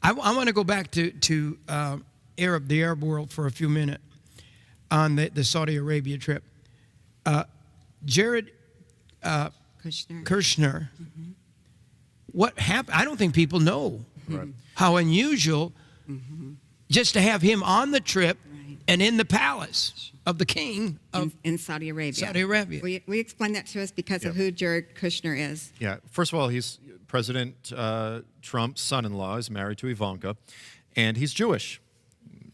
I want to go back to the Arab world for a few minutes on the Saudi Arabia trip. Jared Kushner. What happened? I don't think people know how unusual just to have him on the trip and in the palace of the king of in Saudi Arabia. Saudi Arabia. Will you explain that to us because of who Jared Kushner is? Yeah. First of all, he's President Trump's son-in-law. Is married to Ivanka, and he's Jewish.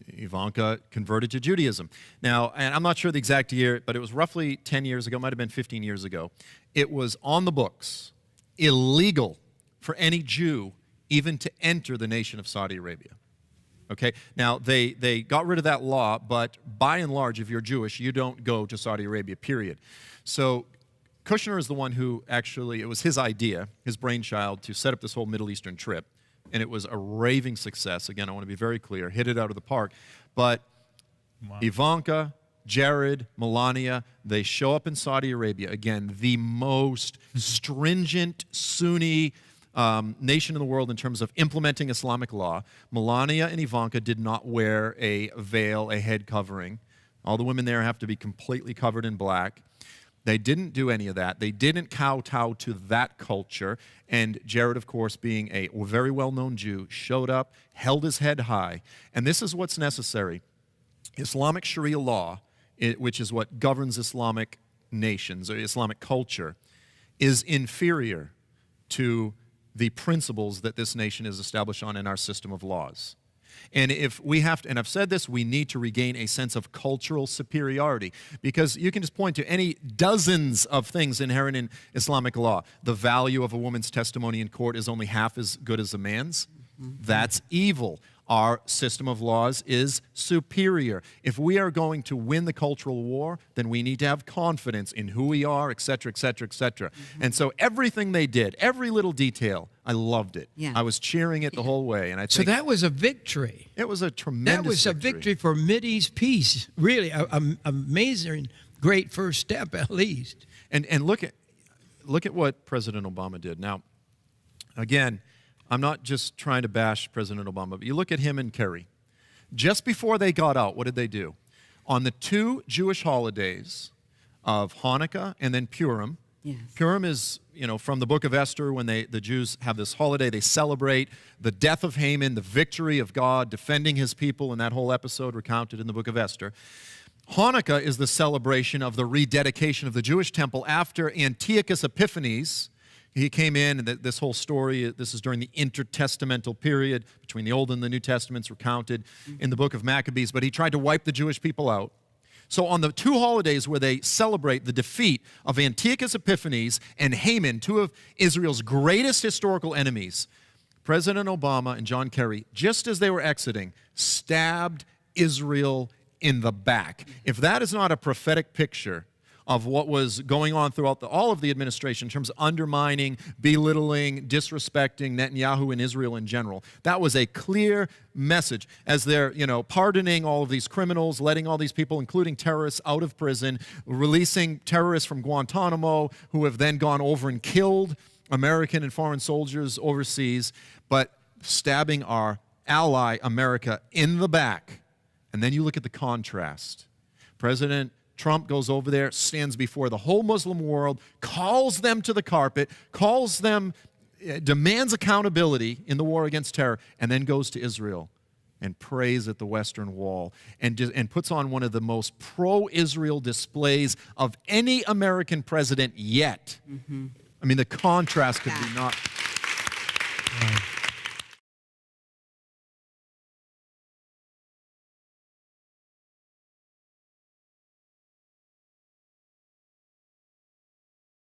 Ivanka converted to Judaism. Now, and I'm not sure the exact year, but it was roughly 10 years ago, might have been 15 years ago. It was on the books, illegal for any Jew even to enter the nation of Saudi Arabia. Okay, now they got rid of that law, but by and large, if you're Jewish, you don't go to Saudi Arabia, period. So Kushner is the one who actually, it was his idea, his brainchild, to set up this whole Middle Eastern trip. And it was a raving success. Again, I want to be very clear, hit it out of the park. But Ivanka, Jared, Melania, they show up in Saudi Arabia. Again, the most stringent Sunni nation in the world in terms of implementing Islamic law. Melania and Ivanka did not wear a veil, a head covering. All the women there have to be completely covered in black. They didn't do any of that. They didn't kowtow to that culture. And Jared, of course, being a very well-known Jew, showed up, held his head high. And this is what's necessary. Islamic Sharia law, which is what governs Islamic nations or Islamic culture, is inferior to the principles that this nation is established on in our system of laws. And if we have to, and I've said this, we need to regain a sense of cultural superiority, because you can just point to any dozens of things inherent in Islamic law. The value of a woman's testimony in court is only half as good as a man's. That's evil. Our system of laws is superior. If we are going to win the cultural war, then we need to have confidence in who we are, et cetera, et cetera, et cetera. And so everything they did, every little detail, I loved it. I was cheering it the whole way. And I think so that was a victory. It was a tremendous That was a victory for Mideast peace. Really, an amazing, great first step at least. And look at what President Obama did. Now, again, I'm not just trying to bash President Obama, but you look at him and Kerry. Just before they got out, what did they do? On the two Jewish holidays of Hanukkah and then Purim. Purim is, from the book of Esther, when the Jews have this holiday, they celebrate the death of Haman, the victory of God, defending his people, and that whole episode recounted in the book of Esther. Hanukkah is the celebration of the rededication of the Jewish temple after Antiochus Epiphanes. He came in, and this whole story, this is during the intertestamental period between the Old and the New Testaments recounted in the book of Maccabees, but he tried to wipe the Jewish people out. So on the two holidays where they celebrate the defeat of Antiochus Epiphanes and Haman, two of Israel's greatest historical enemies, President Obama and John Kerry, just as they were exiting, stabbed Israel in the back. If that is not a prophetic picture of what was going on throughout all of the administration in terms of undermining, belittling, disrespecting Netanyahu and Israel in general. That was a clear message as they're, pardoning all of these criminals, letting all these people, including terrorists, out of prison, releasing terrorists from Guantanamo who have then gone over and killed American and foreign soldiers overseas, but stabbing our ally, America, in the back. And then you look at the contrast. President Trump goes over there, stands before the whole Muslim world, calls them to the carpet, demands accountability in the war against terror, and then goes to Israel and prays at the Western Wall and puts on one of the most pro-Israel displays of any American president yet. I mean, the contrast could be not